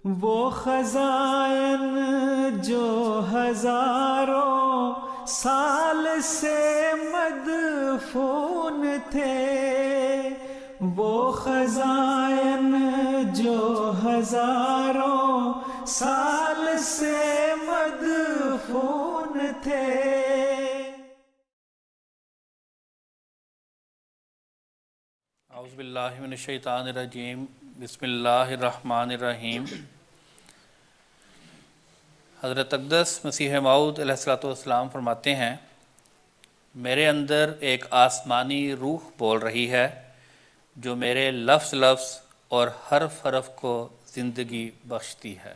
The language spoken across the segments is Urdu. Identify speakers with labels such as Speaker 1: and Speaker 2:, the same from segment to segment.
Speaker 1: وہ خزائن جو ہزاروں سال سے مدفون تھے، وہ خزائن جو ہزاروں سال سے مدفون تھے۔
Speaker 2: اعوذ باللہ من الشیطان الرجیم، بسم اللہ الرحمن الرحیم۔ حضرت اقدس مسیح موعود علیہ السلام فرماتے ہیں، میرے اندر ایک آسمانی روح بول رہی ہے جو میرے لفظ لفظ اور حرف حرف کو زندگی بخشتی ہے۔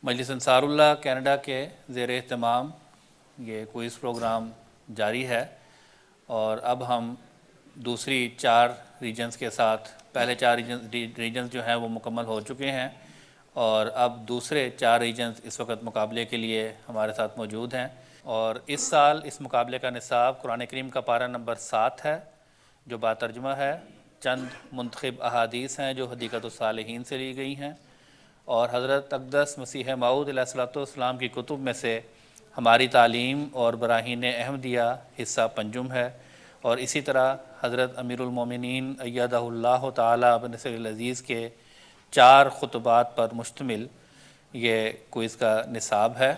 Speaker 2: مجلس انصار اللہ کینیڈا کے زیر اہتمام یہ کوئز پروگرام جاری ہے، اور اب ہم دوسری 4 ریجنز کے ساتھ، پہلے 4 ریجنز جو ہیں وہ مکمل ہو چکے ہیں، اور اب دوسرے 4 ریجنز اس وقت مقابلے کے لیے ہمارے ساتھ موجود ہیں۔ اور اس سال اس مقابلے کا نصاب قرآن کریم کا پارہ نمبر 7 ہے، جو باترجمہ ہے۔ چند منتخب احادیث ہیں جو حدیقۃ الصالحین سے لی گئی ہیں، اور حضرت اقدس مسیح موعود علیہ السلام کی کتب میں سے ہماری تعلیم اور براہین احمدیہ حصہ پنجم ہے، اور اسی طرح حضرت امیر المومنین ایدہ اللہ تعالی بنصر العزیز کے 4 خطبات پر مشتمل یہ کوئز کا نصاب ہے۔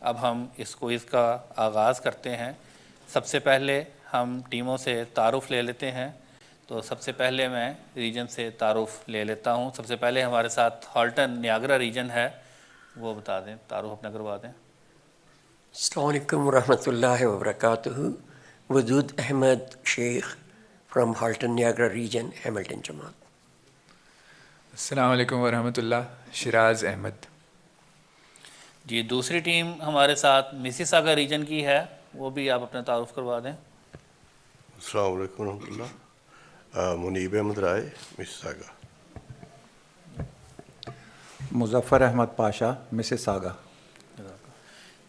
Speaker 2: اب ہم اس کوئز کا آغاز کرتے ہیں۔ سب سے پہلے ہم ٹیموں سے تعارف لے لیتے ہیں، تو سب سے پہلے میں ریجن سے تعارف لے لیتا ہوں۔ سب سے پہلے ہمارے ساتھ ہالٹن نیاگرا ریجن ہے، وہ بتا دیں، تعارف اپنا کروا دیں۔
Speaker 3: السلام علیکم ورحمۃ اللہ وبرکاتہ۔ وجود احمد شیخ from Halton Niagara region, Hamilton جماعت۔
Speaker 4: السلام علیکم ورحمۃ اللہ، شیراز احمد۔
Speaker 2: جی، دوسری ٹیم ہمارے ساتھ مسیساگا ریجن کی ہے، وہ بھی آپ اپنا تعارف کروا دیں۔
Speaker 5: السلام علیکم ورحمۃ اللہ، منیب احمد رائے، مسیساگا۔
Speaker 6: مظفر احمد پاشا، مسیساگا۔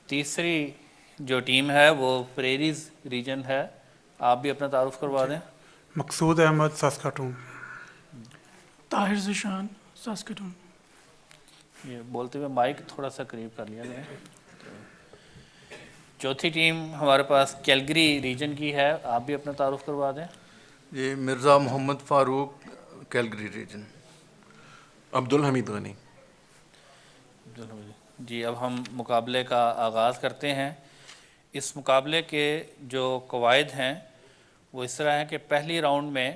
Speaker 2: تیسری جو ٹیم ہے وہ پریریز ریجن ہے، آپ بھی اپنا تعارف کروا دیں۔
Speaker 7: مقصود احمد، ساسکاٹون۔
Speaker 8: طاہر ذیشان، ساسکاٹون۔
Speaker 2: یہ بولتے ہوئے مائک تھوڑا سا قریب کر لیا جائے۔ چوتھی ٹیم ہمارے پاس کیلگری ریجن کی ہے، آپ بھی اپنا تعارف کروا دیں۔
Speaker 9: جی، مرزا محمد فاروق، کیلگری ریجن۔
Speaker 10: عبدالحمید غنی۔
Speaker 2: جی، اب ہم مقابلے کا آغاز کرتے ہیں۔ اس مقابلے کے جو قواعد ہیں وہ اس طرح ہیں کہ پہلی راؤنڈ میں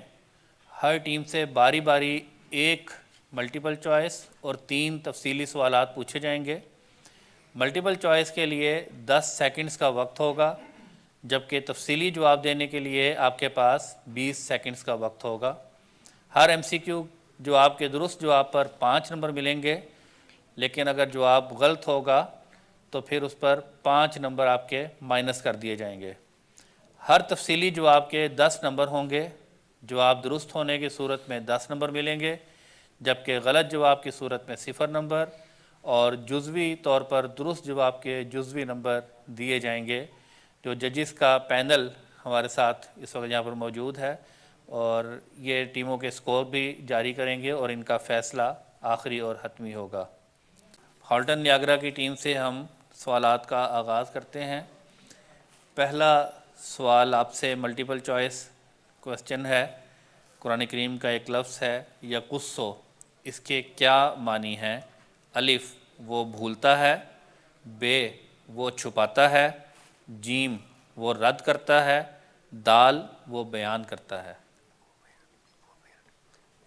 Speaker 2: ہر ٹیم سے باری باری 1 ملٹیپل چوائس اور 3 تفصیلی سوالات پوچھے جائیں گے۔ ملٹیپل چوائس کے لیے 10 سیکنڈز کا وقت ہوگا، جبکہ تفصیلی جواب دینے کے لیے آپ کے پاس 20 سیکنڈز کا وقت ہوگا۔ ہر MCQ جواب کے درست جواب پر 5 نمبر ملیں گے، لیکن اگر جواب غلط ہوگا تو پھر اس پر 5 نمبر آپ کے مائنس کر دیے جائیں گے۔ ہر تفصیلی جواب کے 10 نمبر ہوں گے، جواب درست ہونے کی صورت میں 10 نمبر ملیں گے، جبکہ غلط جواب کی صورت میں 0 نمبر، اور جزوی طور پر درست جواب کے جزوی نمبر دیے جائیں گے۔ جو ججز کا پینل ہمارے ساتھ اس وقت یہاں پر موجود ہے، اور یہ ٹیموں کے سکور بھی جاری کریں گے، اور ان کا فیصلہ آخری اور حتمی ہوگا۔ ہالٹن نیاگرا کی ٹیم سے ہم سوالات کا آغاز کرتے ہیں۔ پہلا سوال آپ سے ملٹیپل چوائس کوسچن ہے۔ قرآن کریم کا ایک لفظ ہے یقصو، اس کے کیا معنی ہیں؟ الف، وہ بھولتا ہے، بے، وہ چھپاتا ہے، جیم، وہ رد کرتا ہے، دال، وہ بیان کرتا ہے۔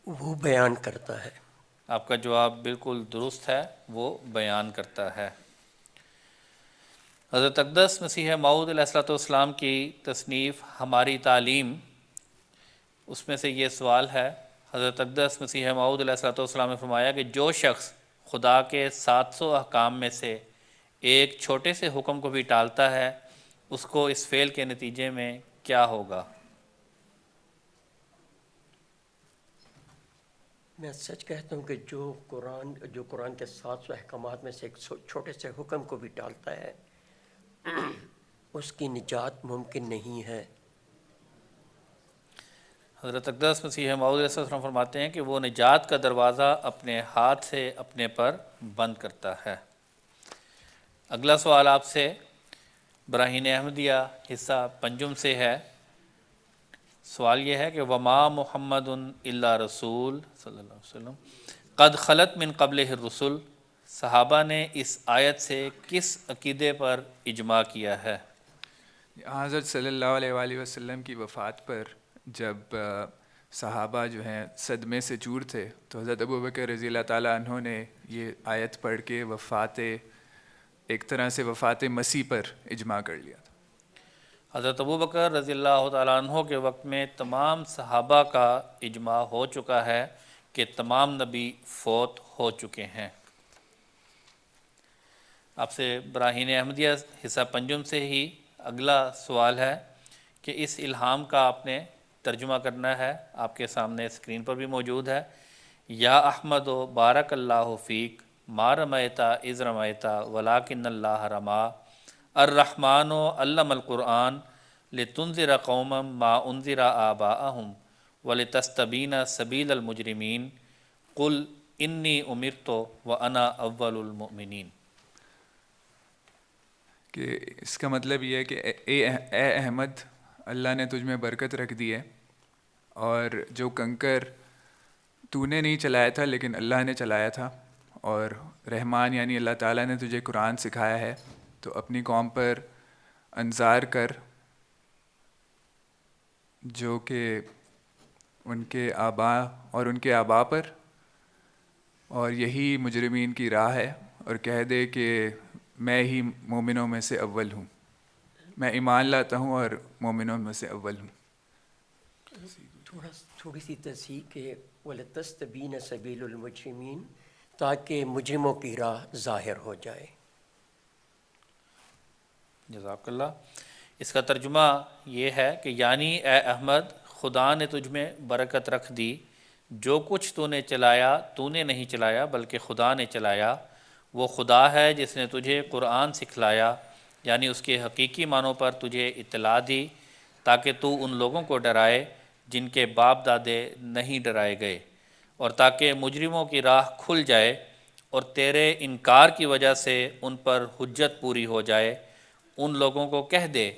Speaker 3: وہ بیان کرتا ہے۔
Speaker 2: آپ کا جواب بالکل درست ہے، وہ بیان کرتا ہے۔ حضرت اقدس مسیح موعود علیہ السلام کی تصنیف ہماری تعلیم، اس میں سے یہ سوال ہے۔ حضرت اقدس مسیح موعود علیہ السلام نے فرمایا کہ جو شخص خدا کے 700 احکام میں سے ایک چھوٹے سے حکم کو بھی ٹالتا ہے، اس کو اس فعل کے نتیجے میں کیا ہوگا؟
Speaker 3: میں سچ کہتا ہوں کہ جو قرآن کے 700 احکامات میں سے ایک چھوٹے سے حکم کو بھی ٹالتا ہے، اس کی نجات ممکن نہیں ہے۔
Speaker 2: حضرت اقدس مسیح موعود علیہ السلام فرماتے ہیں کہ وہ نجات کا دروازہ اپنے ہاتھ سے اپنے پر بند کرتا ہے۔ اگلا سوال آپ سے براہین احمدیہ حصہ پنجم سے ہے۔ سوال یہ ہے کہ وما محمد الا رسول صلی اللہ علیہ وسلم قد خلت من قبلہ الرسل، صحابہ نے اس آیت سے کس عقیدے پر اجماع کیا ہے؟
Speaker 4: حضرت صلی اللہ علیہ وآلہ وسلم کی وفات پر جب صحابہ جو ہیں صدمے سے چور تھے تو حضرت ابوبکر رضی اللہ تعالیٰ عنہ نے یہ آیت پڑھ کے ایک طرح سے وفات مسیح پر اجماع کر لیا تھا۔
Speaker 2: حضرت ابوبکر رضی اللہ تعالیٰ عنہ کے وقت میں تمام صحابہ کا اجماع ہو چکا ہے کہ تمام نبی فوت ہو چکے ہیں۔ آپ سے براہین احمدیہ حصہ پنجم سے ہی اگلا سوال ہے کہ اس الہام کا آپ نے ترجمہ کرنا ہے، آپ کے سامنے اسکرین پر بھی موجود ہے۔ یا احمد و بارک اللہ فیک ما رمیتا اذ رمیتا ولکن اللہ رما الرحمن علم القرآن لتنذر قوما ما انذر آباءہم ولتستبین سبیل المجرمین قل انی امرت وانا اول المؤمنین۔
Speaker 4: کہ اس کا مطلب یہ ہے کہ اے احمد، اللہ نے تجھ میں برکت رکھ دی ہے، اور جو کنکر تو نے نہیں چلایا تھا لیکن اللہ نے چلایا تھا، اور رحمان یعنی اللہ تعالیٰ نے تجھے قرآن سکھایا ہے، تو اپنی قوم پر انذار کر جو کہ ان کے آباء پر، اور یہی مجرمین کی راہ ہے، اور کہہ دے کہ میں ہی مومنوں میں سے اول ہوں، میں ایمان لاتا ہوں اور مومنوں میں سے اول ہوں۔
Speaker 3: تھوڑی سی تصحیح کہ وَلَتَسْتَبِينَ سَبِيلُ الْمُجْرِمِينَ، تاکہ مجرموں کی راہ ظاہر ہو جائے۔
Speaker 2: جزاک اللہ۔ اس کا ترجمہ یہ ہے کہ یعنی اے احمد، خدا نے تجھ میں برکت رکھ دی، جو کچھ تو نے چلایا تو نے نہیں چلایا بلکہ خدا نے چلایا، وہ خدا ہے جس نے تجھے قرآن سکھلایا، یعنی اس کے حقیقی معنوں پر تجھے اطلاع دی تاکہ تو ان لوگوں کو ڈرائے جن کے باپ دادے نہیں ڈرائے گئے، اور تاکہ مجرموں کی راہ کھل جائے اور تیرے انکار کی وجہ سے ان پر حجت پوری ہو جائے۔ ان لوگوں کو کہہ دے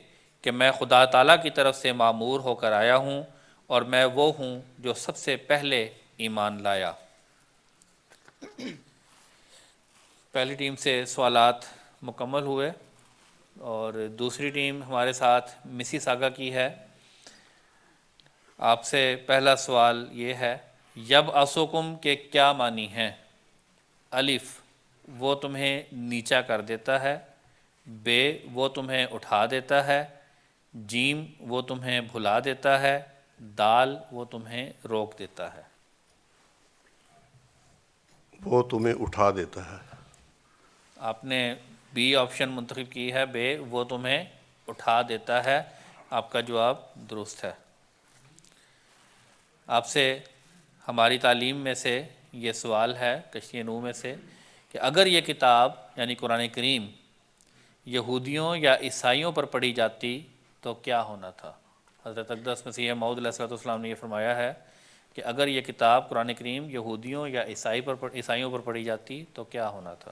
Speaker 2: کہ میں خدا تعالیٰ کی طرف سے مامور ہو کر آیا ہوں، اور میں وہ ہوں جو سب سے پہلے ایمان لایا۔ پہلی ٹیم سے سوالات مکمل ہوئے، اور دوسری ٹیم ہمارے ساتھ مسی ساگا کی ہے۔ آپ سے پہلا سوال یہ ہے، یب اسوکم کے کیا معنی ہیں؟ الف، وہ تمہیں نیچا کر دیتا ہے، بے، وہ تمہیں اٹھا دیتا ہے، جیم، وہ تمہیں بھلا دیتا ہے، دال، وہ تمہیں روک دیتا ہے۔
Speaker 5: وہ تمہیں اٹھا دیتا ہے۔
Speaker 2: آپ نے بی آپشن منتخب کی ہے، بے، وہ تمہیں اٹھا دیتا ہے۔ آپ کا جواب درست ہے۔ آپ سے ہماری تعلیم میں سے یہ سوال ہے کشتی نوح میں سے کہ اگر یہ کتاب یعنی قرآن کریم یہودیوں یا عیسائیوں پر پڑھی جاتی تو کیا ہونا تھا؟ حضرت اقدس مسیح موعود علیہ السلام نے یہ فرمایا ہے کہ اگر یہ کتاب قرآن کریم یہودیوں یا عیسائیوں پر پڑھی جاتی تو کیا ہونا تھا؟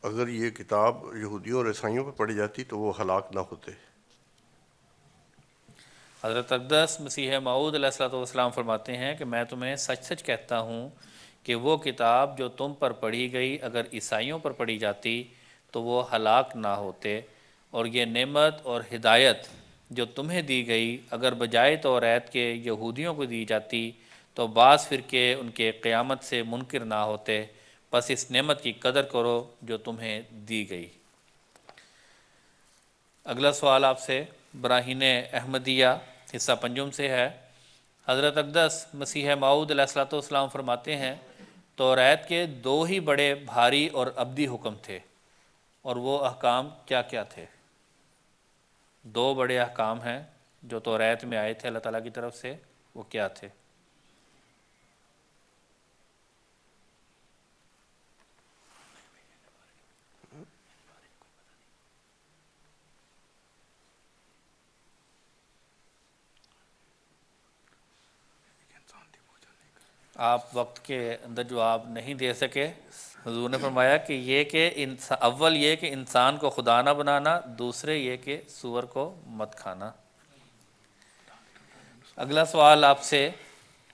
Speaker 5: اگر یہ کتاب یہودیوں اور عیسائیوں پر پڑھی جاتی تو وہ ہلاک نہ ہوتے۔
Speaker 2: حضرت اقدس مسیح موعود علیہ السلام فرماتے ہیں کہ میں تمہیں سچ سچ کہتا ہوں کہ وہ کتاب جو تم پر پڑھی گئی اگر عیسائیوں پر پڑھی جاتی تو وہ ہلاک نہ ہوتے، اور یہ نعمت اور ہدایت جو تمہیں دی گئی اگر بجائے توریت کے یہودیوں کو دی جاتی تو بعض فرقے ان کے قیامت سے منکر نہ ہوتے، بس اس نعمت کی قدر کرو جو تمہیں دی گئی۔ اگلا سوال آپ سے براہین احمدیہ حصہ پنجم سے ہے۔ حضرت اقدس مسیح موعود علیہ السلام فرماتے ہیں توریت کے دو ہی بڑے بھاری اور ابدی حکم تھے، اور وہ احکام کیا کیا تھے؟ دو بڑے احکام ہیں جو توریت میں آئے تھے اللہ تعالیٰ کی طرف سے، وہ کیا تھے؟ آپ وقت کے اندر جواب نہیں دے سکے. حضور نے فرمایا کہ یہ کہ اول یہ کہ انسان کو خدا نہ بنانا، دوسرے یہ کہ سور کو مت کھانا. اگلا سوال آپ سے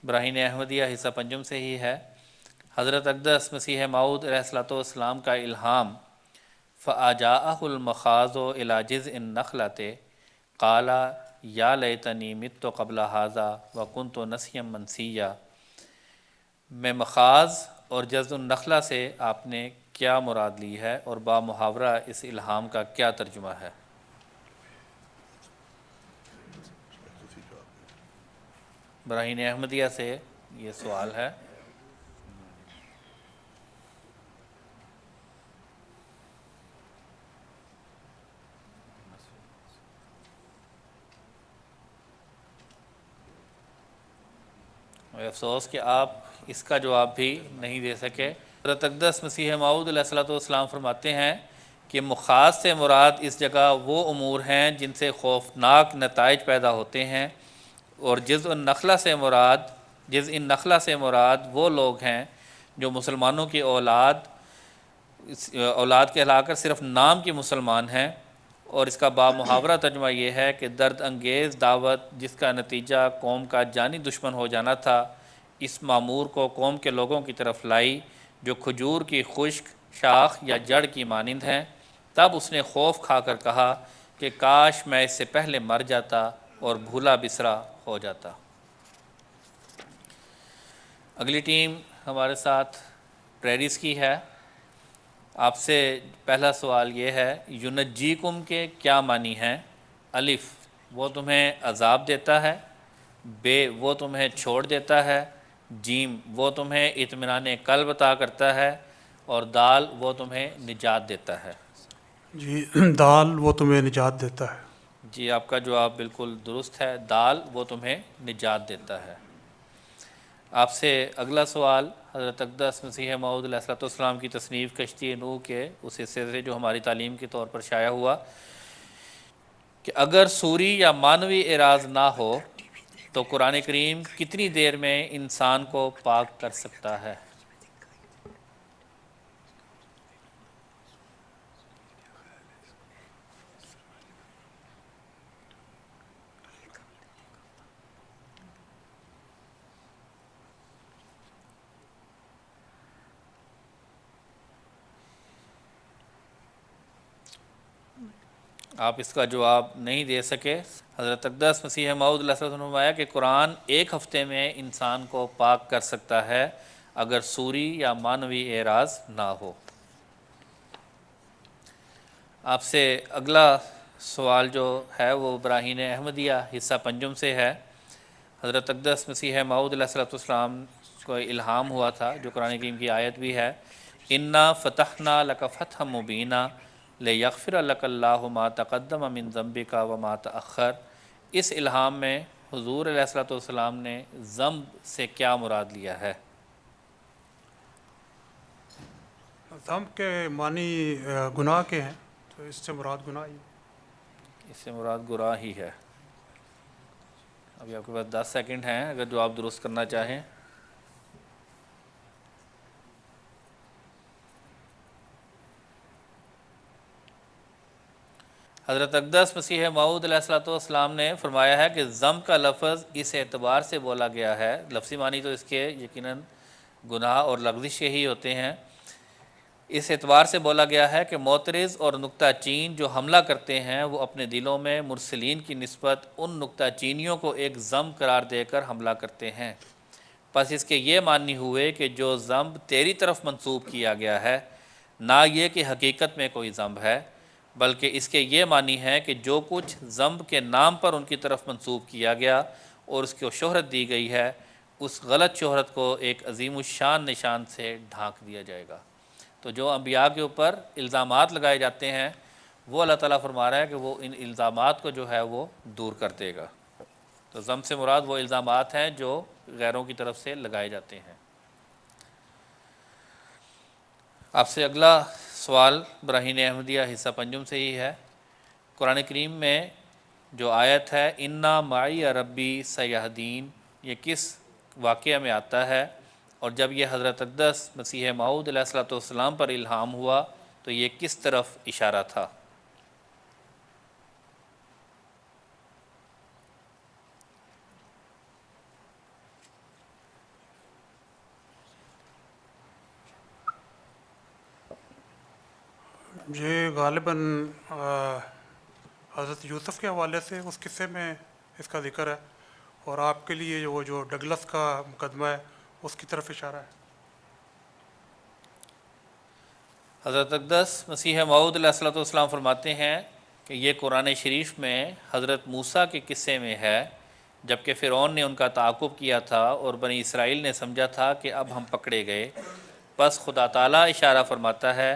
Speaker 2: براہین احمدیہ حصہ پنجم سے ہی ہے. حضرت اقدس مسیح موعود علیہ الصلوۃ والسلام کا الہام فَأَجَاءَهُ الْمَخَاضُ إِلَىٰ جِذْعِ النَّخْلَةِ قَالَ يَا لَيْتَنِي مِتُّ قَبْلَ هَٰذَا وَكُنتُ نَسْيًا مَنسِيًّا میں مخاض اور جذع النخلہ سے آپ نے کیا مراد لی ہے اور با محاورہ اس الہام کا کیا ترجمہ ہے؟ براہین احمدیہ سے یہ سوال ہے. افسوس کہ آپ اس کا جواب بھی نہیں دے سکے. حضرت اقدس مسیح موعود علیہ الصلوۃ والسلام فرماتے ہیں کہ مخاض سے مراد اس جگہ وہ امور ہیں جن سے خوفناک نتائج پیدا ہوتے ہیں، اور جذع النخلہ سے مراد وہ لوگ ہیں جو مسلمانوں کی اولاد کہلا کر صرف نام کے مسلمان ہیں. اور اس کا با محاورہ ترجمہ یہ ہے کہ درد انگیز دعوت جس کا نتیجہ قوم کا جانی دشمن ہو جانا تھا، اس معمور کو قوم کے لوگوں کی طرف لائی جو کھجور کی خشک شاخ یا جڑ کی مانند ہیں. تب اس نے خوف کھا کر کہا کہ کاش میں اس سے پہلے مر جاتا اور بھولا بسرا ہو جاتا. اگلی ٹیم ہمارے ساتھ پریریس کی ہے. آپ سے پہلا سوال یہ ہے، ینجیکم کے کیا معنی ہیں؟ الف وہ تمہیں عذاب دیتا ہے، بے وہ تمہیں چھوڑ دیتا ہے، جیم وہ تمہیں اطمینان قلب عطا کرتا ہے، اور دال وہ تمہیں نجات دیتا ہے.
Speaker 7: جی دال وہ تمہیں نجات دیتا ہے.
Speaker 2: جی آپ کا جواب بالکل درست ہے، دال وہ تمہیں نجات دیتا ہے. آپ سے اگلا سوال حضرت اقدس مسیح موعود علیہ الصلوۃ والسلام کی تصنیف کشتی نوح کے اس حصے سے جو ہماری تعلیم کے طور پر شائع ہوا کہ اگر سوری یا معنوی اعراض نہ ہو تو قرآن کریم کتنی دیر میں انسان کو پاک کر سکتا ہے؟ آپ اس کا جواب نہیں دے سکے. حضرت اقدس مسیح موعود علیہ السلام نے فرمایا کہ قرآن ایک ہفتے میں انسان کو پاک کر سکتا ہے اگر سوری یا معنوی اعراض نہ ہو. آپ سے اگلا سوال جو ہے وہ براہین احمدیہ حصہ پنجم سے ہے. حضرت اقدس مسیح موعود علیہ السلام کو الہام ہوا تھا جو قرآن کریم کی آیت بھی ہے، انا فتحنا لک فتحا مبینا لیغفر لک اللہ ما تقدم من ذنبک وما تأخر. اس الہام میں حضور علیہ الصلوۃ والسلام نے ذنب سے کیا مراد لیا ہے؟
Speaker 7: ذنب کے معنی گناہ کے ہیں، تو اس سے مراد گناہ ہی.
Speaker 2: اس سے مراد گناہ ہی ہے. ابھی آپ کے پاس 10 سیکنڈ ہیں اگر جواب درست کرنا چاہیں. حضرت اقدس مسیح موعود علیہ الصلوۃ والسلام نے فرمایا ہے کہ ذنب کا لفظ اس اعتبار سے بولا گیا ہے، لفظی معنی تو اس کے یقیناً گناہ اور لغزش ہی ہوتے ہیں، اس اعتبار سے بولا گیا ہے کہ معترض اور نکتہ چین جو حملہ کرتے ہیں وہ اپنے دلوں میں مرسلین کی نسبت ان نکتہ چینیوں کو ایک ذنب قرار دے کر حملہ کرتے ہیں. پس اس کے یہ معنی ہوئے کہ جو ذنب تیری طرف منسوب کیا گیا ہے نہ یہ کہ حقیقت میں کوئی ذنب ہے، بلکہ اس کے یہ معنی ہے کہ جو کچھ ذنب کے نام پر ان کی طرف منسوب کیا گیا اور اس کو شہرت دی گئی ہے، اس غلط شہرت کو ایک عظیم الشان نشان سے ڈھانک دیا جائے گا. تو جو انبیاء کے اوپر الزامات لگائے جاتے ہیں وہ اللہ تعالیٰ فرما رہا ہے کہ وہ ان الزامات کو جو ہے وہ دور کر دے گا. تو ذنب سے مراد وہ الزامات ہیں جو غیروں کی طرف سے لگائے جاتے ہیں. آپ سے اگلا سوال براہین احمدیہ حصہ پنجم سے ہی ہے. قرآن کریم میں جو آیت ہے انا معی ربی سیہدین، یہ کس واقعہ میں آتا ہے؟ اور جب یہ حضرت اقدس مسیح موعود علیہ الصلوۃ والسلام پر الہام ہوا تو یہ کس طرف اشارہ تھا؟
Speaker 7: یہ غالباً حضرت یوسف کے حوالے سے اس قصے میں اس کا ذکر ہے، اور آپ کے لیے وہ جو ڈگلس کا مقدمہ ہے اس کی طرف اشارہ ہے۔
Speaker 2: حضرت اقدس مسیح موعود علیہ الصلوۃ والسلام فرماتے ہیں کہ یہ قرآن شریف میں حضرت موسیٰ کے قصے میں ہے، جبکہ فرعون نے ان کا تعاقب کیا تھا اور بنی اسرائیل نے سمجھا تھا کہ اب ہم پکڑے گئے، بس خدا تعالیٰ اشارہ فرماتا ہے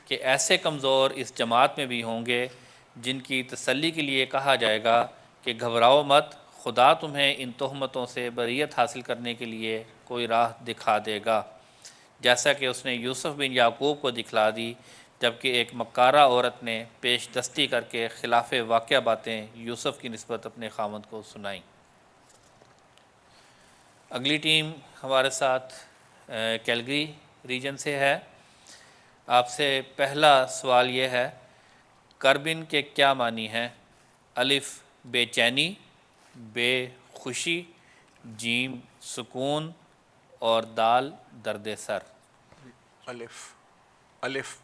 Speaker 2: کہ ایسے کمزور اس جماعت میں بھی ہوں گے جن کی تسلی کے لیے کہا جائے گا کہ گھبراؤ مت، خدا تمہیں ان تہمتوں سے بریت حاصل کرنے کے لیے کوئی راہ دکھا دے گا، جیسا کہ اس نے یوسف بن یعقوب کو دکھلا دی، جبکہ ایک مکارہ عورت نے پیش دستی کر کے خلاف واقعہ باتیں یوسف کی نسبت اپنے خاوند کو سنائیں۔ اگلی ٹیم ہمارے ساتھ کیلگری ریجن سے ہے۔ آپ سے پہلا سوال یہ ہے، کربن کے کیا معنی ہیں؟ الف بے چینی، بے خوشی، جیم سکون اور دال درد سر۔
Speaker 10: الف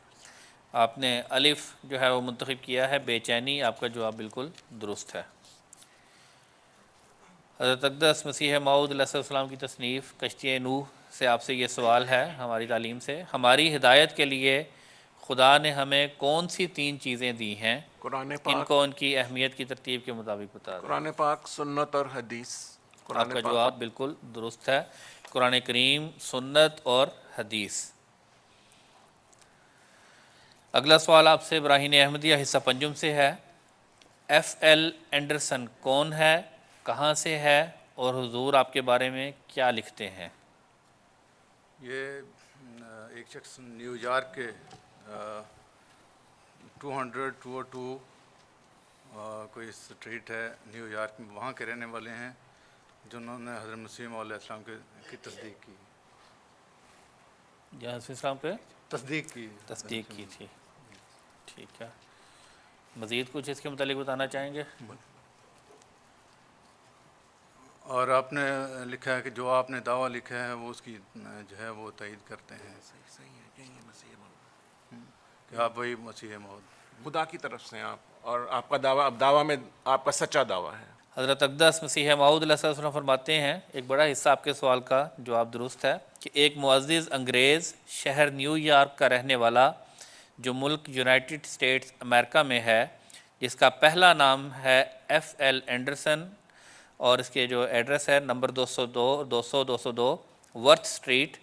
Speaker 2: آپ نے الف جو ہے وہ منتخب کیا ہے، بے چینی، آپ کا جواب بالکل درست ہے۔ حضرت اقدس مسیح موعود علیہ السلام کی تصنیف کشتی نوح سے آپ سے یہ سوال ہے ہماری تعلیم سے، ہماری ہدایت کے لیے خدا نے ہمیں کون سی 3 چیزیں دی ہیں؟
Speaker 10: قرآن
Speaker 2: ان
Speaker 10: پاک،
Speaker 2: کو ان کی اہمیت کی ترتیب کے مطابق بتا دیں۔
Speaker 10: قرآن پاک، سنت اور حدیث۔
Speaker 2: آپ کا جواب بالکل درست ہے، قرآن کریم، سنت اور حدیث۔ اگلا سوال آپ سے براہین احمدیہ حصہ پنجم سے ہے۔ ایف ایل اینڈرسن کون ہے، کہاں سے ہے اور حضور آپ کے بارے میں کیا لکھتے ہیں؟
Speaker 9: یہ ایک شخص نیو یارک کے 202 کوئی اسٹریٹ ہے نیو یارک میں، وہاں کے رہنے والے ہیں، جنہوں نے حضرت مسیح موعود علیہ السلام کی تصدیق کی،
Speaker 2: جہاں حضرت السلام پہ
Speaker 9: تصدیق
Speaker 2: کی تھی۔ ٹھیک ہے، مزید کچھ اس کے متعلق بتانا چاہیں گے؟
Speaker 9: اور آپ نے لکھا ہے کہ جو آپ نے دعویٰ لکھا ہے وہ اس کی جو ہے وہ تائید کرتے ہیں کہ آپ وہی مسیح موعود
Speaker 10: خدا کی طرف سے آپ، اور آپ کا دعویٰ، اب دعویٰ میں آپ کا سچا دعویٰ ہے۔
Speaker 2: حضرت اقدس مسیح موعود علیہ السلام فرماتے ہیں، ایک بڑا حصہ آپ کے سوال کا جواب درست ہے، کہ ایک معزز انگریز شہر نیو یارک کا رہنے والا جو ملک یونائٹڈ اسٹیٹس امریکہ میں ہے، جس کا پہلا نام ہے ایف ایل اینڈرسن اور اس کے جو ایڈریس ہے نمبر 202 ورتھ اسٹریٹ،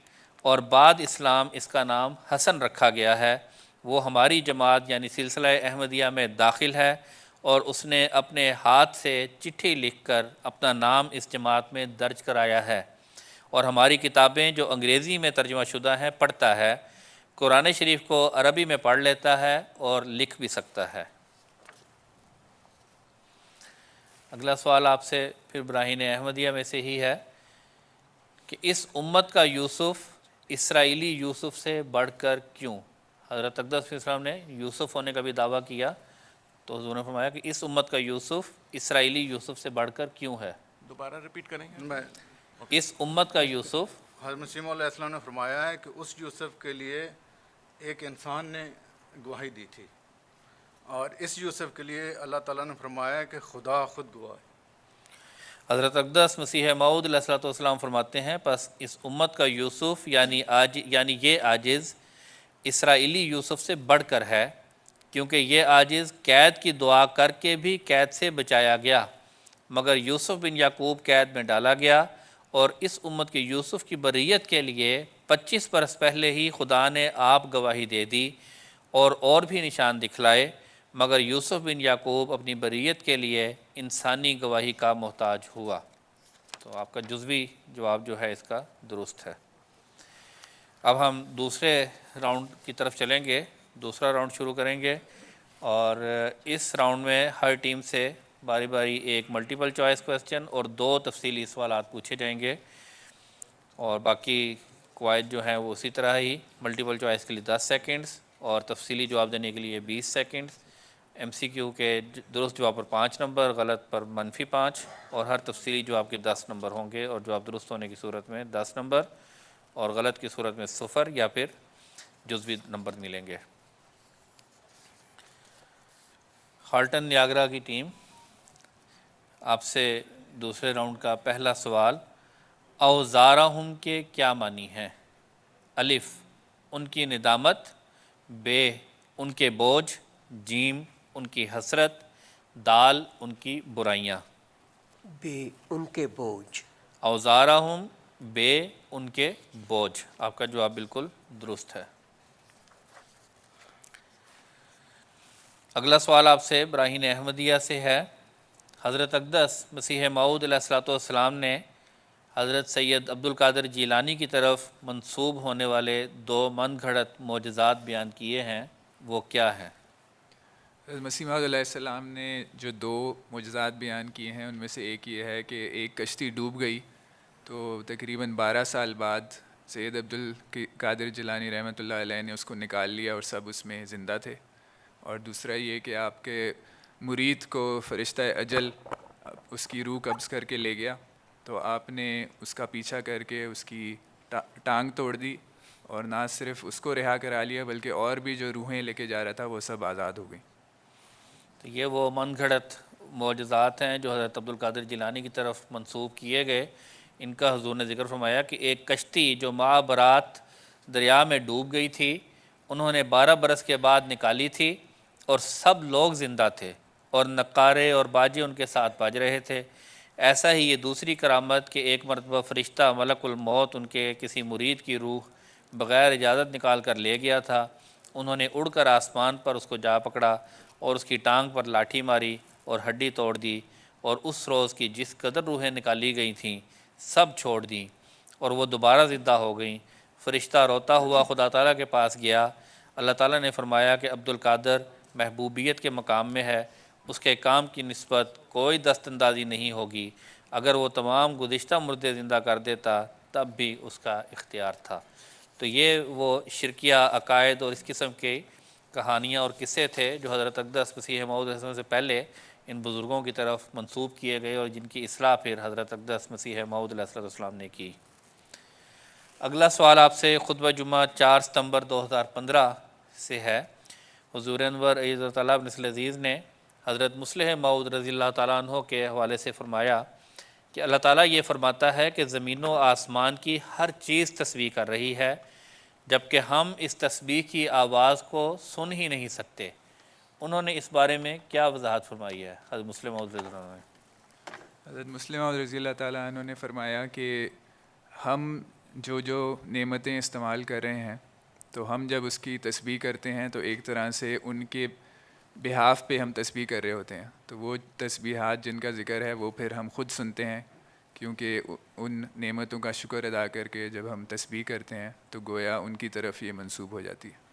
Speaker 2: اور بعد اسلام اس کا نام حسن رکھا گیا ہے، وہ ہماری جماعت یعنی سلسلہ احمدیہ میں داخل ہے، اور اس نے اپنے ہاتھ سے چٹھی لکھ کر اپنا نام اس جماعت میں درج کرایا ہے، اور ہماری کتابیں جو انگریزی میں ترجمہ شدہ ہیں پڑھتا ہے، قرآن شریف کو عربی میں پڑھ لیتا ہے اور لکھ بھی سکتا ہے۔ اگلا سوال آپ سے پھر براہین احمدیہ میں سے ہی ہے کہ اس امت کا یوسف اسرائیلی یوسف سے بڑھ کر کیوں؟ حضرت اقدس صلی اللہ علیہ وسلم نے یوسف ہونے کا بھی دعویٰ کیا، تو حضور نے فرمایا کہ اس امت کا یوسف اسرائیلی یوسف سے بڑھ کر کیوں ہے؟
Speaker 10: دوبارہ ریپیٹ کریں گے؟
Speaker 9: میں
Speaker 2: اس امت کا یوسف،
Speaker 9: حضرت مسیح موعود علیہ السلام نے فرمایا ہے کہ اس یوسف کے لیے ایک انسان نے گواہی دی تھی، اور اس یوسف کے لیے اللہ تعالیٰ نے فرمایا ہے کہ خدا خود گواہ ہے۔
Speaker 2: حضرت اقدس مسیح موعود علیہ السلام فرماتے ہیں، پس اس امت کا یوسف یعنی یہ عاجز اسرائیلی یوسف سے بڑھ کر ہے، کیونکہ یہ عاجز قید کی دعا کر کے بھی قید سے بچایا گیا، مگر یوسف بن یعقوب قید میں ڈالا گیا، اور اس امت کے یوسف کی بریت کے لیے 25 برس پہلے ہی خدا نے آپ گواہی دے دی اور بھی نشان دکھلائے، مگر یوسف بن یعقوب اپنی بریت کے لیے انسانی گواہی کا محتاج ہوا۔ تو آپ کا جزوی جواب جو ہے اس کا درست ہے۔ اب ہم دوسرے راؤنڈ کی طرف چلیں گے، دوسرا راؤنڈ شروع کریں گے، اور اس راؤنڈ میں ہر ٹیم سے باری باری ایک ملٹیپل چوائس کویسچن اور 2 تفصیلی سوالات پوچھے جائیں گے، اور باقی قواعد جو ہیں وہ اسی طرح ہی، ملٹیپل چوائس کے لیے 10 سیکنڈز اور تفصیلی جواب دینے کے لیے 20 سیکنڈز، ایم سی کیو کے درست جواب پر 5 نمبر، غلط پر -5، اور ہر تفصیلی جواب کے 10 نمبر ہوں گے، اور جواب درست ہونے کی صورت میں 10 نمبر اور غلط کی صورت میں 0 یا پھر جزوی نمبر ملیں گے۔ ہالٹن نیاگرا کی ٹیم آپ سے دوسرے راؤنڈ کا پہلا سوال، اوزارہم کے کیا معنی ہیں؟ الف ان کی ندامت، بے ان کے بوجھ، جیم ان کی حسرت، دال ان کی برائیاں۔
Speaker 3: بے ان کے بوجھ۔
Speaker 2: اوزارہم بے ان کے بوجھ، آپ کا جواب بالکل درست ہے۔ اگلا سوال آپ سے براہین احمدیہ سے ہے، حضرت اقدس مسیح موعود علیہ الصلوۃ والسلام نے حضرت سید عبد القادر جیلانی کی طرف منسوب ہونے والے 2 من گھڑت معجزات بیان کیے ہیں، وہ کیا ہیں؟
Speaker 4: حضرت مسیح موعود علیہ السلام نے جو 2 معجزات بیان کیے ہیں ان میں سے ایک یہ ہے کہ ایک کشتی ڈوب گئی تو تقریباً 12 سال بعد سید عبد القادر جیلانی رحمۃ اللہ علیہ نے اس کو نکال لیا اور سب اس میں زندہ تھے۔ اور دوسرا یہ کہ آپ کے مرید کو فرشتہ اجل اس کی روح قبض کر کے لے گیا تو آپ نے اس کا پیچھا کر کے اس کی ٹانگ توڑ دی، اور نہ صرف اس کو رہا کرا لیا بلکہ اور بھی جو روحیں لے کے جا رہا تھا وہ سب آزاد ہو گئیں۔
Speaker 2: تو یہ وہ من گھڑت معجزات ہیں جو حضرت عبد القادر جیلانی کی طرف منسوب کیے گئے۔ ان کا حضور نے ذکر فرمایا کہ ایک کشتی جو ماہ برات دریا میں ڈوب گئی تھی، انہوں نے 12 برس کے بعد نکالی تھی اور سب لوگ زندہ تھے اور نقارے اور باجے ان کے ساتھ باج رہے تھے۔ ایسا ہی یہ دوسری کرامت کہ ایک مرتبہ فرشتہ ملک الموت ان کے کسی مرید کی روح بغیر اجازت نکال کر لے گیا تھا۔ انہوں نے اڑ کر آسمان پر اس کو جا پکڑا اور اس کی ٹانگ پر لاٹھی ماری اور ہڈی توڑ دی، اور اس روز کی جس قدر روحیں نکالی گئی تھیں سب چھوڑ دیں اور وہ دوبارہ زندہ ہو گئیں۔ فرشتہ روتا ہوا خدا تعالیٰ کے پاس گیا۔ اللہ تعالیٰ نے فرمایا کہ عبد القادر محبوبیت کے مقام میں ہے، اس کے کام کی نسبت کوئی دست اندازی نہیں ہوگی، اگر وہ تمام گزشتہ مردے زندہ کر دیتا تب بھی اس کا اختیار تھا۔ تو یہ وہ شرکیہ عقائد اور اس قسم کے کہانیاں اور قصے تھے جو حضرت اقدس مسیح موعود علیہ السلام سے پہلے ان بزرگوں کی طرف منسوب کیے گئے اور جن کی اصلاح پھر حضرت اقدس مسیح موعود علیہ السلام نے کی۔ اگلا سوال آپ سے خطبہ جمعہ 4 ستمبر 2015 سے ہے۔ حضور انور عزت اللہ بن عزیز نے حضرت مصلح موعود رضی اللہ تعالیٰ عنہ کے حوالے سے فرمایا کہ اللہ تعالیٰ یہ فرماتا ہے کہ زمین و آسمان کی ہر چیز تسبیح کر رہی ہے، جبکہ ہم اس تسبیح کی آواز کو سن ہی نہیں سکتے۔ انہوں نے اس بارے میں کیا وضاحت فرمائی ہے حضرت مسلم موعود رضی اللہ عنہ نے؟
Speaker 4: حضرت مسلم موعود رضی اللہ تعالیٰ عنہ نے فرمایا کہ ہم جو نعمتیں استعمال کر رہے ہیں تو ہم جب اس کی تسبیح کرتے ہیں تو ایک طرح سے ان کے بہاف پہ ہم تسبیح کر رہے ہوتے ہیں، تو وہ تسبیحات جن کا ذکر ہے وہ پھر ہم خود سنتے ہیں، کیونکہ ان نعمتوں کا شکر ادا کر کے جب ہم تسبیح کرتے ہیں تو گویا ان کی طرف یہ منسوب ہو جاتی ہے۔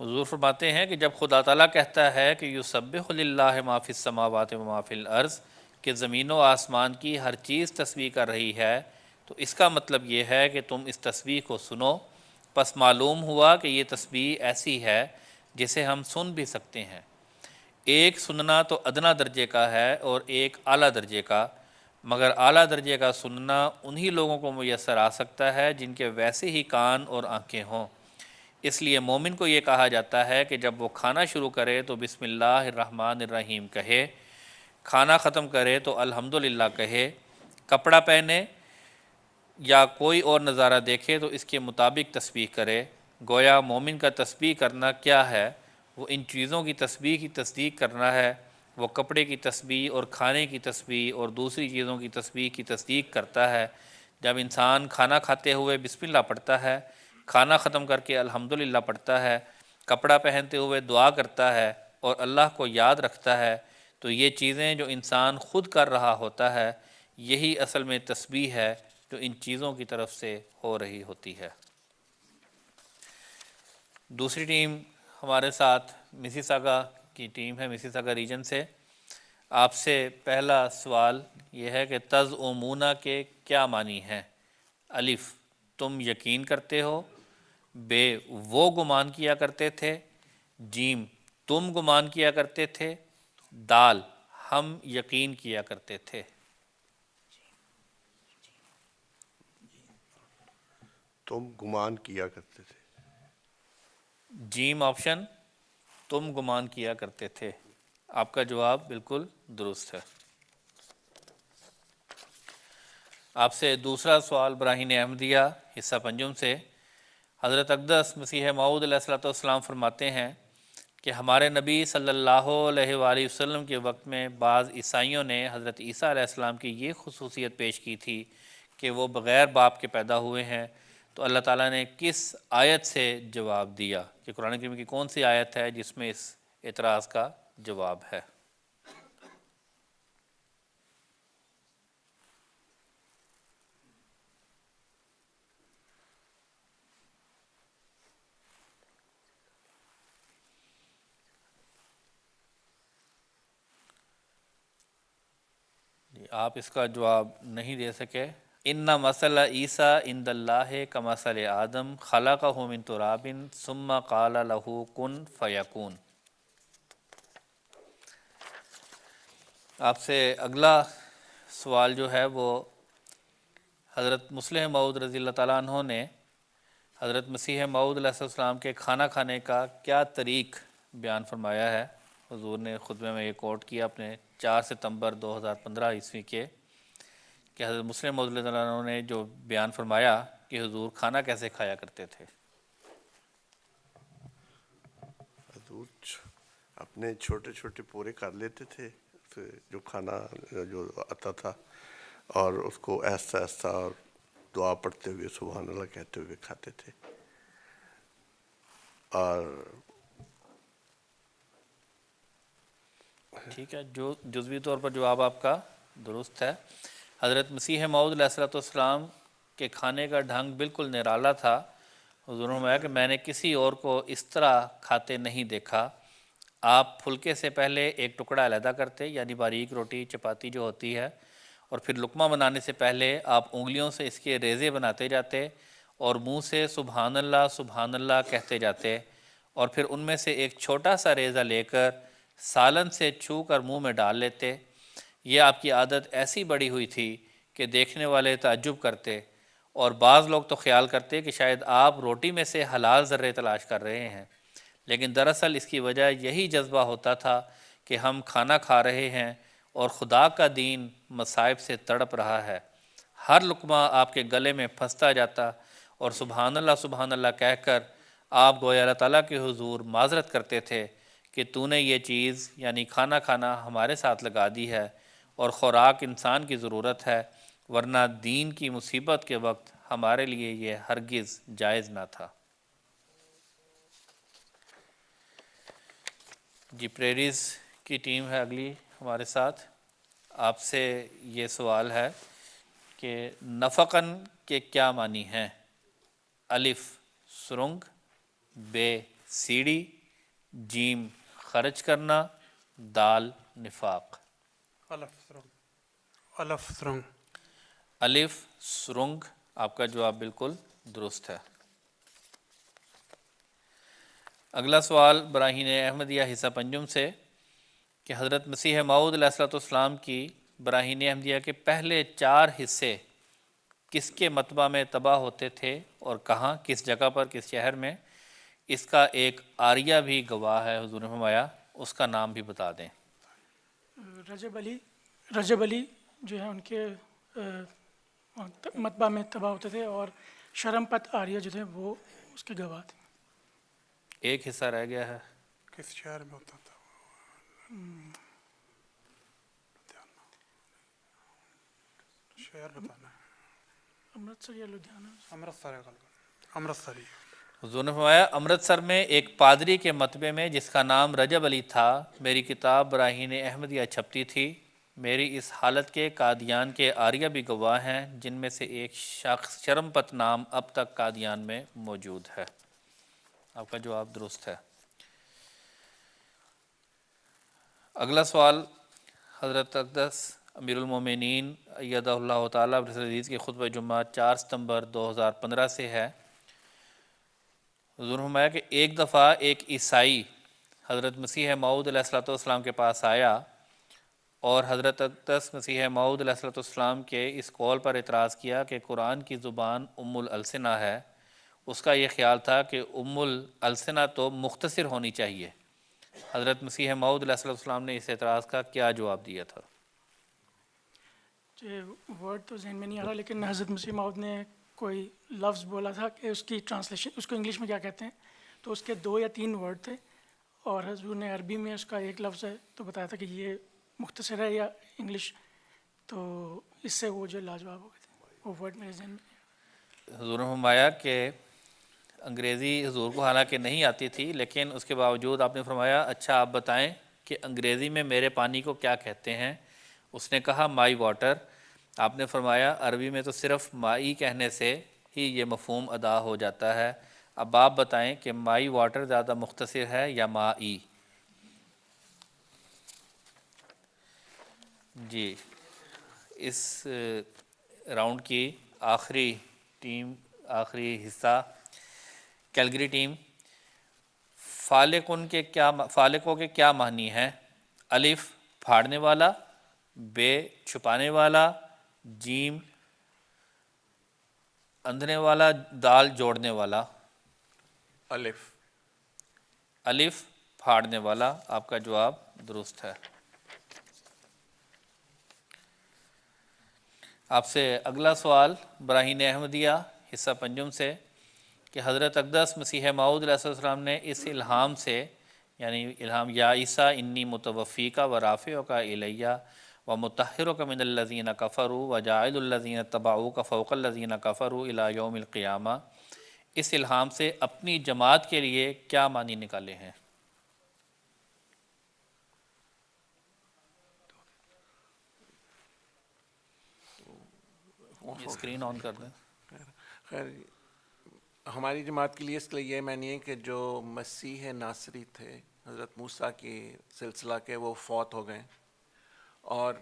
Speaker 2: حضور فرماتے ہیں کہ جب خدا تعالیٰ کہتا ہے کہ یسبح للہ ما فی السماوات و ما فی الارض، کہ زمین و آسمان کی ہر چیز تسبیح کر رہی ہے، تو اس کا مطلب یہ ہے کہ تم اس تسبیح کو سنو۔ پس معلوم ہوا کہ یہ تسبیح ایسی ہے جسے ہم سن بھی سکتے ہیں۔ ایک سننا تو ادنا درجے کا ہے اور ایک اعلیٰ درجے کا، مگر اعلیٰ درجے کا سننا انہی لوگوں کو میسر آ سکتا ہے جن کے ویسے ہی کان اور آنکھیں ہوں۔ اس لیے مومن کو یہ کہا جاتا ہے کہ جب وہ کھانا شروع کرے تو بسم اللہ الرحمن الرحیم کہے، کھانا ختم کرے تو الحمدللہ کہے، کپڑا پہنے یا کوئی اور نظارہ دیکھے تو اس کے مطابق تسبیح کرے۔ گویا مومن کا تسبیح کرنا کیا ہے؟ وہ ان چیزوں کی تسبیح کی تصدیق کرنا ہے۔ وہ کپڑے کی تسبیح اور کھانے کی تسبیح اور دوسری چیزوں کی تسبیح کی تصدیق کرتا ہے۔ جب انسان کھانا کھاتے ہوئے بسم اللہ پڑھتا ہے، کھانا ختم کر کے الحمدللہ پڑھتا ہے، کپڑا پہنتے ہوئے دعا کرتا ہے اور اللہ کو یاد رکھتا ہے، تو یہ چیزیں جو انسان خود کر رہا ہوتا ہے یہی اصل میں تسبیح ہے جو ان چیزوں کی طرف سے ہو رہی ہوتی ہے۔ دوسری ٹیم ہمارے ساتھ مسیساگا کی ٹیم ہے، مسیساگا ریجن سے۔ آپ سے پہلا سوال یہ ہے کہ تزعمون کے کیا معنی ہیں؟ الف تم یقین کرتے ہو، بے وہ گمان کیا کرتے تھے، جیم تم گمان کیا کرتے تھے، دال ہم یقین کیا کرتے تھے۔
Speaker 5: تم گمان کیا کرتے تھے۔
Speaker 2: جیم آپشن تم گمان کیا کرتے تھے، آپ کا جواب بالکل درست ہے۔ آپ سے دوسرا سوال براہین احمدیہ حصہ پنجم سے، حضرت اقدس مسیح موعود علیہ الصلوۃ والسلام فرماتے ہیں کہ ہمارے نبی صلی اللہ علیہ وآلہ وسلم کے وقت میں بعض عیسائیوں نے حضرت عیسیٰ علیہ السلام کی یہ خصوصیت پیش کی تھی کہ وہ بغیر باپ کے پیدا ہوئے ہیں، تو اللہ تعالیٰ نے کس آیت سے جواب دیا؟ کہ قرآن کریم کی کون سی آیت ہے جس میں اس اعتراض کا جواب ہے؟ آپ اس کا جواب نہیں دے سکے۔ ان مثل عیسیٰ عند اللہ کمثل آدم خلقہ من تراب ثم قال له کن فیکون۔ آپ سے اگلا سوال جو ہے وہ حضرت مسلم موعود رضی اللہ تعالیٰ عنہ نے حضرت مسیح موعود علیہ السلام کے کھانا کھانے کا کیا طریق بیان فرمایا ہے؟ حضور نے خطبے میں یہ کوٹ کیا اپنے 4 ستمبر 2015 عیسوی کے، کہ حضرت مسلم موعود رضی اللہ عنہ نے جو بیان فرمایا کہ حضور کھانا کیسے کھایا کرتے تھے۔
Speaker 5: حضور اپنے چھوٹے چھوٹے پورے کر لیتے تھے جو کھانا جو آتا تھا، اور اس کو ایسا ایسا اور دعا پڑھتے ہوئے سبحان اللہ کہتے ہوئے کھاتے تھے۔ اور
Speaker 2: ٹھیک ہے، جو جزوی طور پر جواب آپ کا درست ہے۔ حضرت مسیح موعود علیہ السلام کے کھانے کا ڈھنگ بالکل نرالا تھا۔ حضور نے فرمایا کہ میں نے کسی اور کو اس طرح کھاتے نہیں دیکھا۔ آپ پھلکے سے پہلے ایک ٹکڑا علیحدہ کرتے، یعنی باریک روٹی چپاتی جو ہوتی ہے، اور پھر لقمہ بنانے سے پہلے آپ انگلیوں سے اس کے ریزے بناتے جاتے اور منہ سے سبحان اللہ کہتے جاتے، اور پھر ان میں سے ایک چھوٹا سا ریزہ لے کر سالن سے چھو کر منہ میں ڈال لیتے۔ یہ آپ کی عادت ایسی بڑی ہوئی تھی کہ دیکھنے والے تعجب کرتے، اور بعض لوگ تو خیال کرتے کہ شاید آپ روٹی میں سے حلال ذرے تلاش کر رہے ہیں، لیکن دراصل اس کی وجہ یہی جذبہ ہوتا تھا کہ ہم کھانا کھا رہے ہیں اور خدا کا دین مصائب سے تڑپ رہا ہے۔ ہر لقمہ آپ کے گلے میں پھنستا جاتا، اور سبحان اللہ کہہ کر آپ گویا اللہ تعالیٰ کے حضور معذرت کرتے تھے کہ تو نے یہ چیز یعنی کھانا کھانا ہمارے ساتھ لگا دی ہے، اور خوراک انسان کی ضرورت ہے، ورنہ دین کی مصیبت کے وقت ہمارے لیے یہ ہرگز جائز نہ تھا۔ جی پریریز کی ٹیم ہے اگلی ہمارے ساتھ۔ آپ سے یہ سوال ہے کہ نفقن کے کیا معنی ہیں؟ الف سرنگ، بے سیڑھی، جیم خرچ کرنا، دال نفاق۔
Speaker 7: الف سرنگ۔
Speaker 2: الف سرنگ، آپ کا جواب بالکل درست ہے۔ اگلا سوال براہین احمدیہ حصہ پنجم سے، کہ حضرت مسیح موعود علیہ السلام کی براہین احمدیہ کے پہلے 4 حصے کس کے مطبع میں طبع ہوتے تھے اور کہاں، کس جگہ پر، کس شہر میں؟ اس کا ایک آریہ بھی گواہ ہے، حضور نے فرمایا اس کا نام بھی بتا دیں۔
Speaker 8: رجب علی جو ہے ان کے مطبع میں طبع ہوتے تھے، اور شرم پت آریہ جو تھے وہ اس کے گواہ تھے۔
Speaker 2: ایک حصہ رہ گیا ہے،
Speaker 7: کس شہر میں ہوتا تھا؟ شہر بتانا ہے۔
Speaker 8: امرتسر یا لدھیانہ؟
Speaker 7: امرتسر ہی۔
Speaker 2: حضور نے فرمایا امرتسر میں ایک پادری کے مطبع میں جس کا نام رجب علی تھا میری کتاب براہین احمدیہ چھپتی تھی۔ میری اس حالت کے قادیان کے آریہ بھی گواہ ہیں، جن میں سے ایک شخص شرم پت نام اب تک قادیان میں موجود ہے۔ آپ کا جواب درست ہے۔ اگلا سوال حضرت اقدس امیر المومنین ایدہ اللہ تعالیٰ ابن عزیز کے خطبہ جمعہ 4 ستمبر 2015 سے ہے۔ حضور نے فرمایا کہ ایک دفعہ ایک عیسائی حضرت مسیح موعود علیہ الصلوۃ والسلام کے پاس آیا اور حضرت اقدس مسیح موعود علیہ الصلوۃ والسلام کے اس قول پر اعتراض کیا کہ قرآن کی زبان ام الالسنہ ہے۔ اس کا یہ خیال تھا کہ ام الالسنہ تو مختصر ہونی چاہیے۔ حضرت مسیح موعود علیہ الصلوۃ والسلام نے اس اعتراض کا کیا جواب دیا تھا؟
Speaker 8: ورڈ تو ذہن میں نہیں آ رہا، لیکن حضرت مسیح موعود نے کوئی لفظ بولا تھا کہ اس کی ٹرانسلیشن اس کو انگلش میں کیا کہتے ہیں، تو اس کے 2 یا 3 ورڈ تھے، اور حضور نے عربی میں اس کا ایک لفظ ہے تو بتایا تھا کہ یہ مختصر ہے یا انگلش، تو اس سے وہ جو لاجواب ہو گئے تھے، وہ ورڈ میرے ذہن میں۔
Speaker 2: حضور نے فرمایا کہ انگریزی حضور کو حالانکہ نہیں آتی تھی، لیکن اس کے باوجود آپ نے فرمایا اچھا آپ بتائیں کہ انگریزی میں میرے پانی کو کیا کہتے ہیں؟ اس نے کہا مائی واٹر۔ آپ نے فرمایا عربی میں تو صرف مائی کہنے سے ہی یہ مفہوم ادا ہو جاتا ہے، اب آپ بتائیں کہ مائی واٹر زیادہ مختصر ہے یا مائی؟ جی، اس راؤنڈ کی آخری حصہ کیلگری ٹیم۔ فالقوں کے کیا معنی ہیں؟ الف پھاڑنے والا، بے چھپانے والا، جیم اندھنے والا، دال جوڑنے والا۔ الف پھاڑنے والا آپ کا جواب درست ہے۔ آپ سے اگلا سوال براہین احمدیہ حصہ پنجم سے کہ حضرت اقدس مسیح موعود علیہ السلام نے اس الہام سے، یعنی الہام یا عیسیٰ انی متوفیکا و رافعک الیہ و مطہرک من الذین کفروا و جاعل الذین اتبعوک فوق الذین کفروا الی یوم القیامہ، اس الہام سے اپنی جماعت کے لیے کیا معنی نکالے ہیں؟ اسکرین آن کر دیں۔
Speaker 10: خیر، ہماری جماعت کے لیے اس لیے یہ معنی ہے کہ جو مسیح ناصری تھے حضرت موسیٰ کی سلسلہ کے، وہ فوت ہو گئے، اور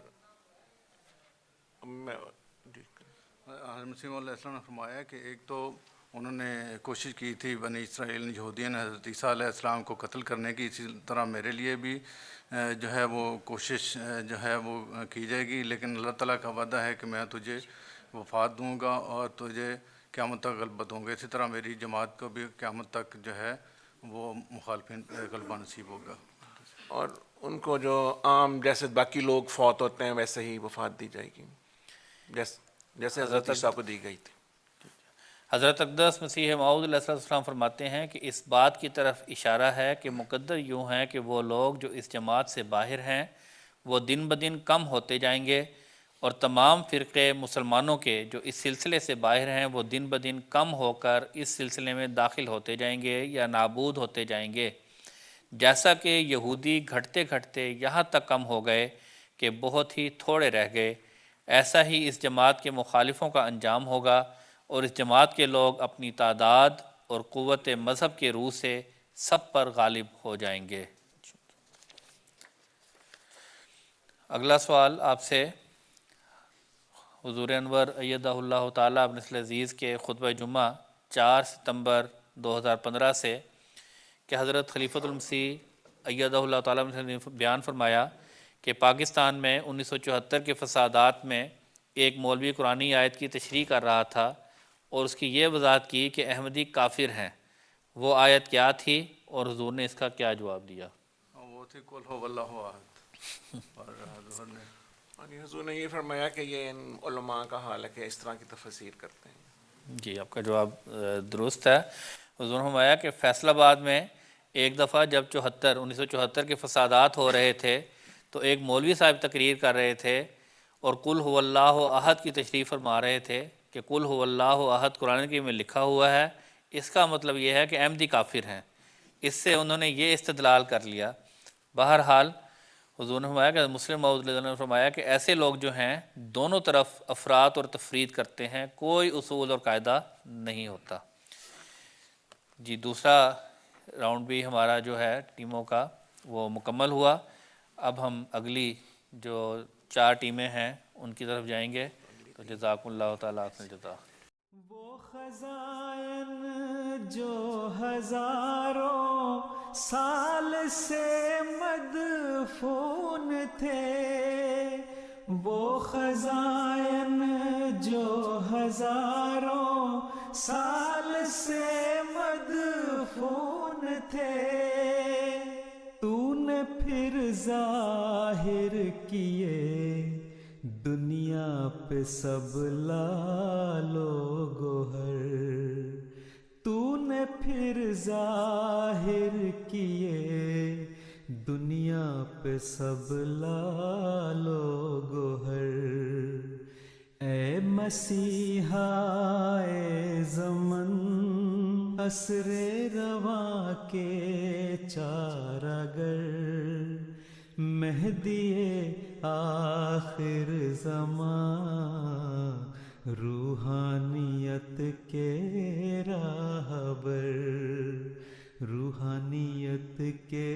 Speaker 9: حضرت مسیح علیہ السلام نے فرمایا کہ ایک تو انہوں نے کوشش کی تھی بنی اسرائیل یہودیوں نے حضرت عیسیٰ علیہ السلام کو قتل کرنے کی، اسی طرح میرے لیے بھی جو ہے وہ کوشش جو ہے وہ کی جائے گی، لیکن اللہ تعالیٰ کا وعدہ ہے کہ میں تجھے وفات دوں گا اور تجھے قیامت تک غلبہ دوں گا۔ اسی طرح میری جماعت کو بھی قیامت تک جو ہے وہ مخالفین غلبہ نصیب ہوگا،
Speaker 10: اور ان کو جو عام جیسے باقی لوگ فوت ہوتے ہیں ویسے ہی وفات دی جائے گی جیسے حضرت عیسیٰ کو دی گئی تھی۔
Speaker 2: حضرت اقدس مسیح موعود علیہ السلام فرماتے ہیں کہ اس بات کی طرف اشارہ ہے کہ مقدر یوں ہے کہ وہ لوگ جو اس جماعت سے باہر ہیں وہ دن بدن کم ہوتے جائیں گے، اور تمام فرقے مسلمانوں کے جو اس سلسلے سے باہر ہیں وہ دن بدن کم ہو کر اس سلسلے میں داخل ہوتے جائیں گے یا نابود ہوتے جائیں گے، جیسا کہ یہودی گھٹتے گھٹتے یہاں تک کم ہو گئے کہ بہت ہی تھوڑے رہ گئے، ایسا ہی اس جماعت کے مخالفوں کا انجام ہوگا، اور اس جماعت کے لوگ اپنی تعداد اور قوت مذہب کے روح سے سب پر غالب ہو جائیں گے۔ اگلا سوال آپ سے حضور انور ایدہ اللہ تعالیٰ ابن عزیز کے خطبہ جمعہ 4 ستمبر 2015 سے کہ حضرت خلیفۃ المسیح ایدہ اللہ تعالیٰ نے بیان فرمایا کہ پاکستان میں 1974 کے فسادات میں ایک مولوی قرآنی آیت کی تشریح کر رہا تھا اور اس کی یہ وضاحت کی کہ احمدی کافر ہیں، وہ آیت کیا تھی اور حضور نے اس کا کیا جواب دیا؟
Speaker 9: وہ تھی قل هو اللہ احد، اور
Speaker 10: حضور نے یہ فرمایا کہ یہ ان علماء کا حال ہے کہ اس طرح کی تفسیر کرتے ہیں۔
Speaker 2: جی، آپ کا جواب درست ہے۔ حضور نے فرمایا کہ فیصل آباد میں ایک دفعہ جب 1974 کے فسادات ہو رہے تھے تو ایک مولوی صاحب تقریر کر رہے تھے اور قل هو اللہ احد کی تشریح فرما رہے تھے کہ قل هو اللہ احد قرآن کریم میں لکھا ہوا ہے، اس کا مطلب یہ ہے کہ احمدی کافر ہیں۔ اس سے انہوں نے یہ استدلال کر لیا۔ بہرحال حضور نے فرمایا کہ مسلم موعود علیہ نے فرمایا کہ ایسے لوگ جو ہیں دونوں طرف افراط اور تفرید کرتے ہیں، کوئی اصول اور قاعدہ نہیں ہوتا۔ جی، دوسرا راؤنڈ بھی ہمارا جو ہے ٹیموں کا وہ مکمل ہوا۔ اب ہم اگلی جو 4 ٹیمیں ہیں ان کی طرف جائیں گے. تو جزاکم اللہ تعالیٰ احسن الجزا.
Speaker 1: وہ خزائن جو ہزاروں سال سے مدفون تھے، وہ خزائن جو ہزاروں سال سے مدفون تھے، تو نے پھر ظاہر کیے دنیا پہ سب لال و گوہر. تو نے پھر ظاہر کیے دنیا پہ سب لال و گوہر. اے مسیحا اے زمن عصر رواں کے چارہ گر، مہدی آخر زمان روحانیت کے راہبر، روحانیت کے